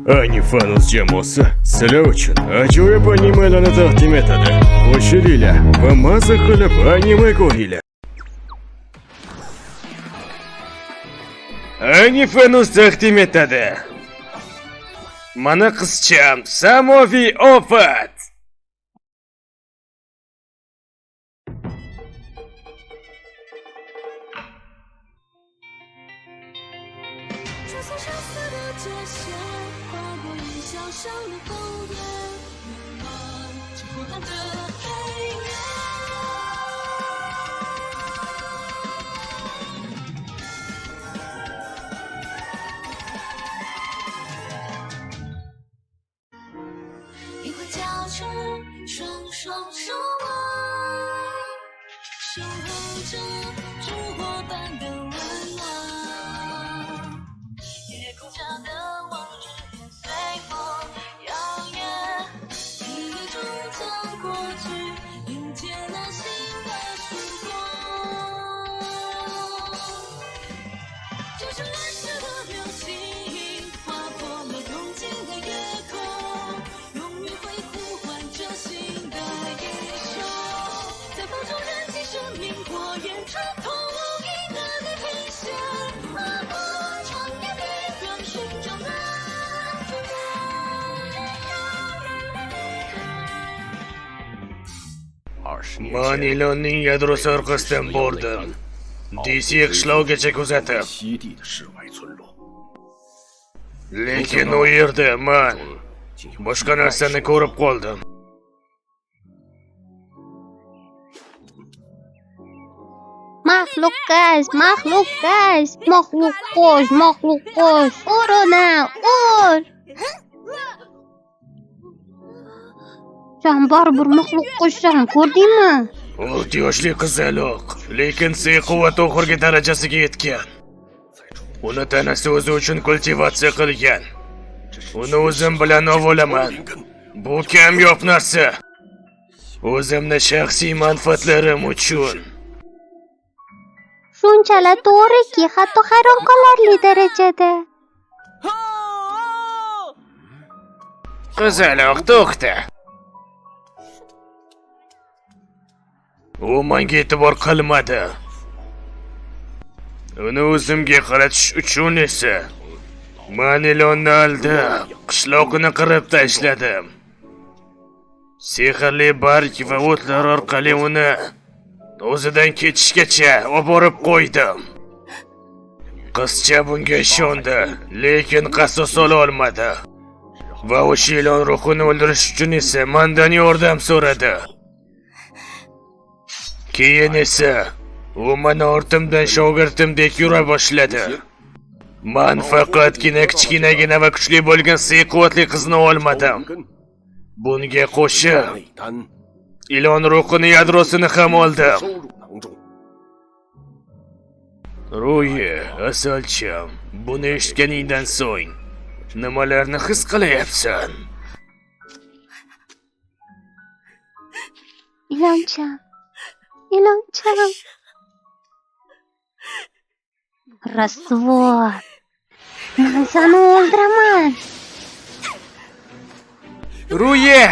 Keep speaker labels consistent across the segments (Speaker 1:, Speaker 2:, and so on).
Speaker 1: Anifanus jamoasi sizlar uchun ajoyib animalarni taqdim etadi. Qo'shilinglar va maza qilib anime ko'ringlar. Anifanus taqdim etadi. Mana qizcham samoviy ofat.
Speaker 2: 双双守望，守候着烛火般的温暖。夜空下的往日随风摇曳，一粒珠将过去迎接那新的曙光。这是蓝色的流星，划破了东京的夜空。
Speaker 1: Manilonning yadrosi orqasidan bordim. DC qishlog'igacha kuzatib. Lekin u yerda men boshqa narsani ko'rib qoldim.
Speaker 3: Maxluq qo'sh, o'rona, ur! Sen baribir maxluq qo'shsan, ko'rdingmi?
Speaker 1: 6 yoshli qizaloq, lekin quvvat oxirgi darajasiga yetgan. Uni tanasi o'zi uchun kultivatsiya qilgan. Uni o'zim bilan ovolaman. Bu kamyob narsa. O'zimni shaxsiy manfaatlarim uchun.
Speaker 3: Shunchalar to'g'riki, hatto hayron qolarli darajada.
Speaker 1: Qizaloq, to'xta. U menga e'tibor qilmadi. Uni o'zimga qaratish uchun esa Manilonni aldab, qishloqni qirib tashladim. Sehrli barg va o'tlar orqali uni o'zidan ketishgacha olib borib qo'ydim. Qizcha bunga ishondi, lekin qasos ola olmadi. Va o'sha ilon ruhini o'ldirish uchun esa mendan yordam so'radi. Keyin esa u meni ortimdan shogirdimdek yura boshladi. Men faqatgina kichkinagina va kuchli bo'lgan quvvatli qizni olmadim. Bunga qo'shib ilon ruhini yadrosini ham oldim. Ruhi, asalcham, buni eshitganingdan so'ng nimalarni his qilyapsan?
Speaker 3: Iloncham. Rasvor. Men seni o'ldiraman.
Speaker 1: Ruhi!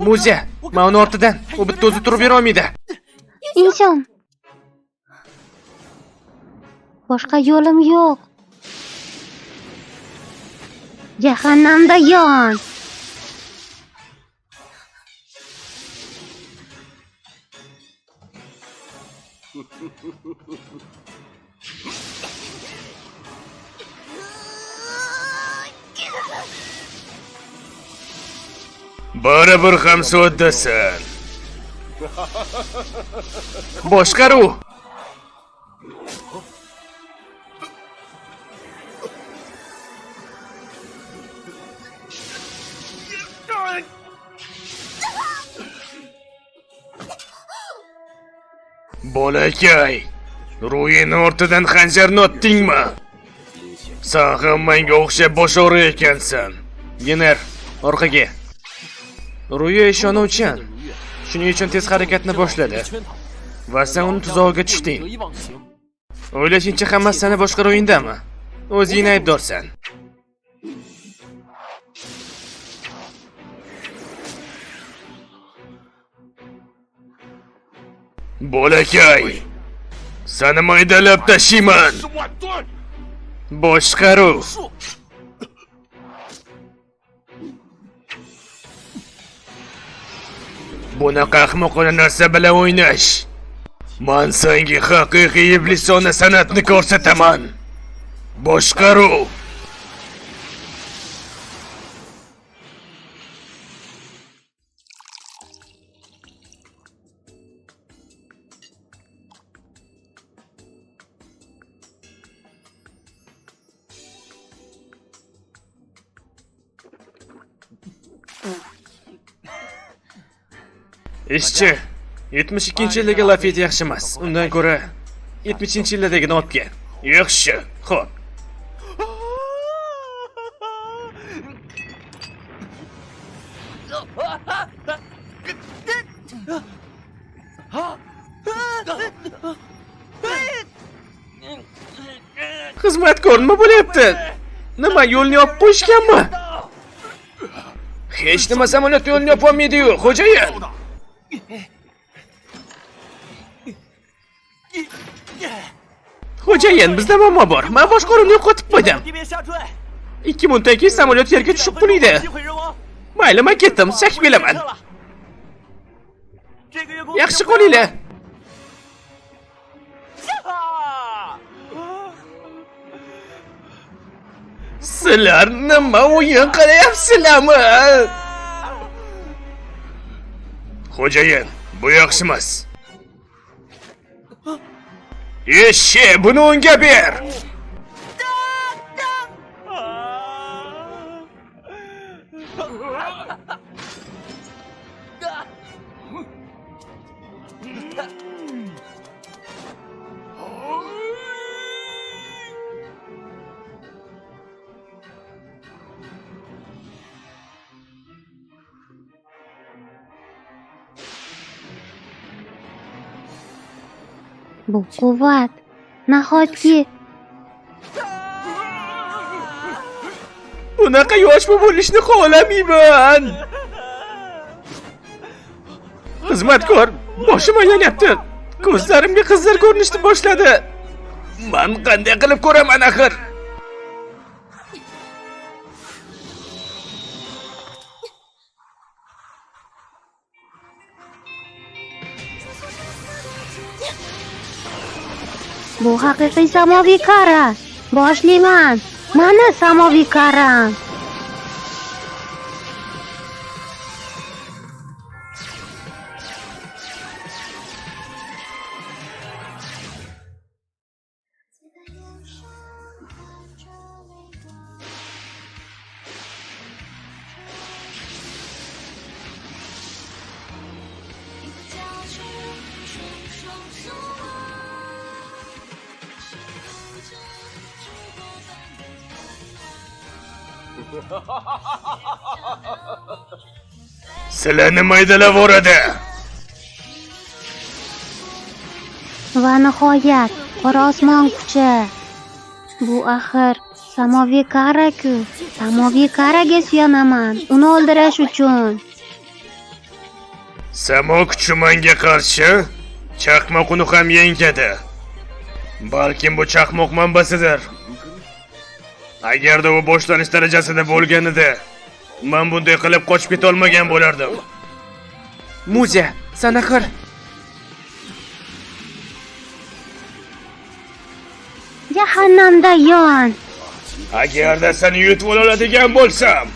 Speaker 1: Muza, men uni ortidan, u bitta o'zi turib yura olmaydi.
Speaker 3: Inson. Boshqa yo'lim yo'q. Jahannamda yon.
Speaker 1: Baribir ham soddasan. Boshqaruv. Bolakay, Ruhining ortidan xanjarni otdingmi? Sen ham menga o'xshab bosh og'riq ekansan. Yener, orqaga. Ruhi ishonuvchan. Shuning uchun tez harakatni boshladi. Va sen uni tuzog'iga tushding. O'ylashingcha hammasi seni boshqaruvingdami? O'zing aybdorsan. Bolakay, seni maydalab tashiyman. Boshqaruv. Bunaqa ahmoqona narsa bilan o'ynash. Men senga haqiqiy iblisona san'atni ko'rsataman. Boshqaruv. Ishchi, 72-yildagi Lafit yaxshi emas. Undan ko'ra 70-yildagini olib kel. Yaxshi, xo'p. Xizmatkor nima bo'lyapti? Nima yo'lni yopib qo'yishganmi? Hech nima samolyot yo'lini yopolmaydi-yu, xo'jayin. Xo'jayin, bizda muammo bor. Men boshqaruvni yo'qotib qo'ydim. 2 minutdan keyin samolyot yerga tushib quliydi. Mayli, men ketdim, chakib kelaman. Yaxshi qolinglar. Sizlar nima o'yin qilyapsizlarmi? Xo'jayin, bu yaxshi emas. Eshi, buni unga ber.
Speaker 3: Bu quvvat. Nahotki
Speaker 1: Bunaqa yosh bo'lishni xohlamayman. Xizmatkor, boshim aylanyapti. Ko'zlarimga qizil ko'rinishni boshladi. Men qanday qilib ko'raman axir?
Speaker 3: bu haqiqiy samoviy kara. Boshlayman. Mana samoviy karam.
Speaker 1: Sizlarni maydalab o'radi.
Speaker 3: Va nihoyat qora osmon kuchi. Bu axir samoviy kara-ku. Samoviy karaga suyanaman. Uni o'ldirish uchun.
Speaker 1: Samo kuchi menga qarshi chaqmoq uni ham yengadi. Balkim bu chaqmoq manbasidir. Agarda u boshlanish darajasida bo'lganida, men bunday qilib qochib keta olmagan bo'lardim. Muza, sen axir
Speaker 3: Jahannamda yon.
Speaker 1: agarda seni yutib oladigan bo'lsam,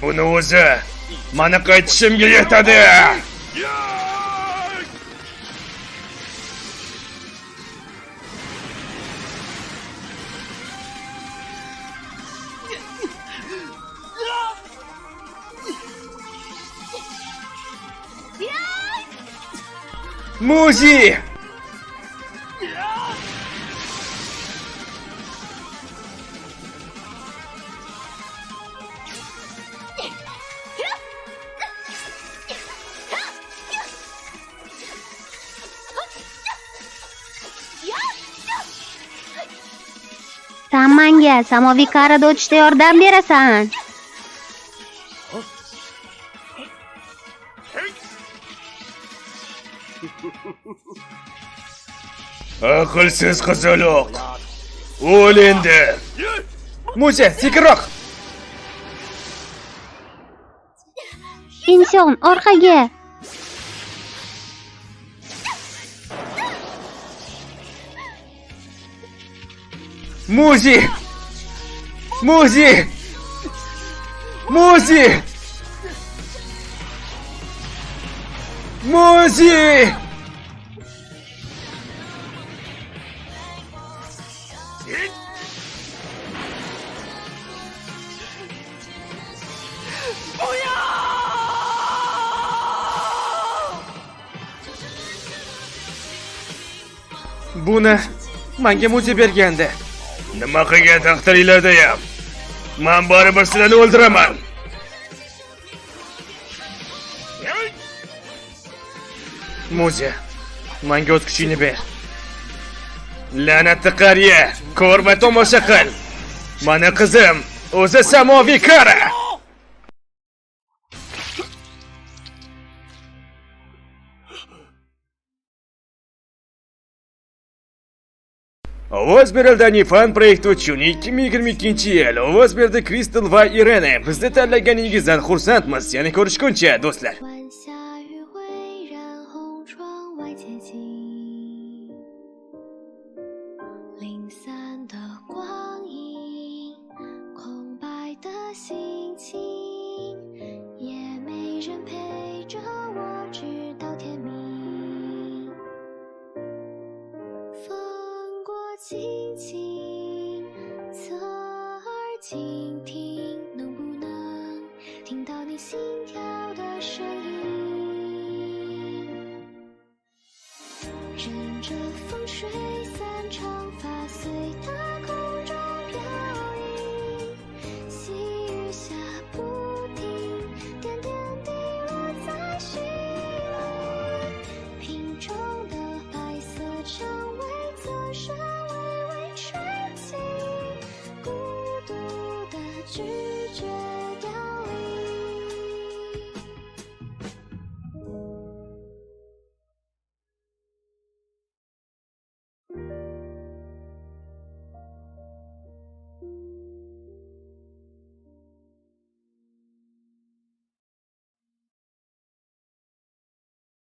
Speaker 1: buni o'zi meni qaytishimga yetadi. Muzi!
Speaker 3: Sen menga samoviy karada o'tishda yordam berasan.
Speaker 1: Aqlsiz qizaloq. O'l endi. Muzi, sekinroq.
Speaker 3: Inson, orqaga.
Speaker 1: Muzi! Muzi! Muzi! Muzi! Buni menga Muzi bergandi. Nima qilgan taqdiringlardayam? Men baribir sizlarni o'ldiraman. Muzi, menga o'z kuchingni ber. La'natli qariya, ko'rma tomosha qil. Mani qizim, o'zi samoviy qari. Ovoz berildi fan proyekti uchun 2022-yil. Ovoz berdi Kristal va Irene. Bizni tanlaganingizdan xursandmiz. Yana ko'rishguncha, do'stlar.
Speaker 2: 晚霞余晖染红窗外街景，零散的光阴，空白的心情，也没人陪着我直到天明。风过轻轻，侧耳倾听，能不能听到你心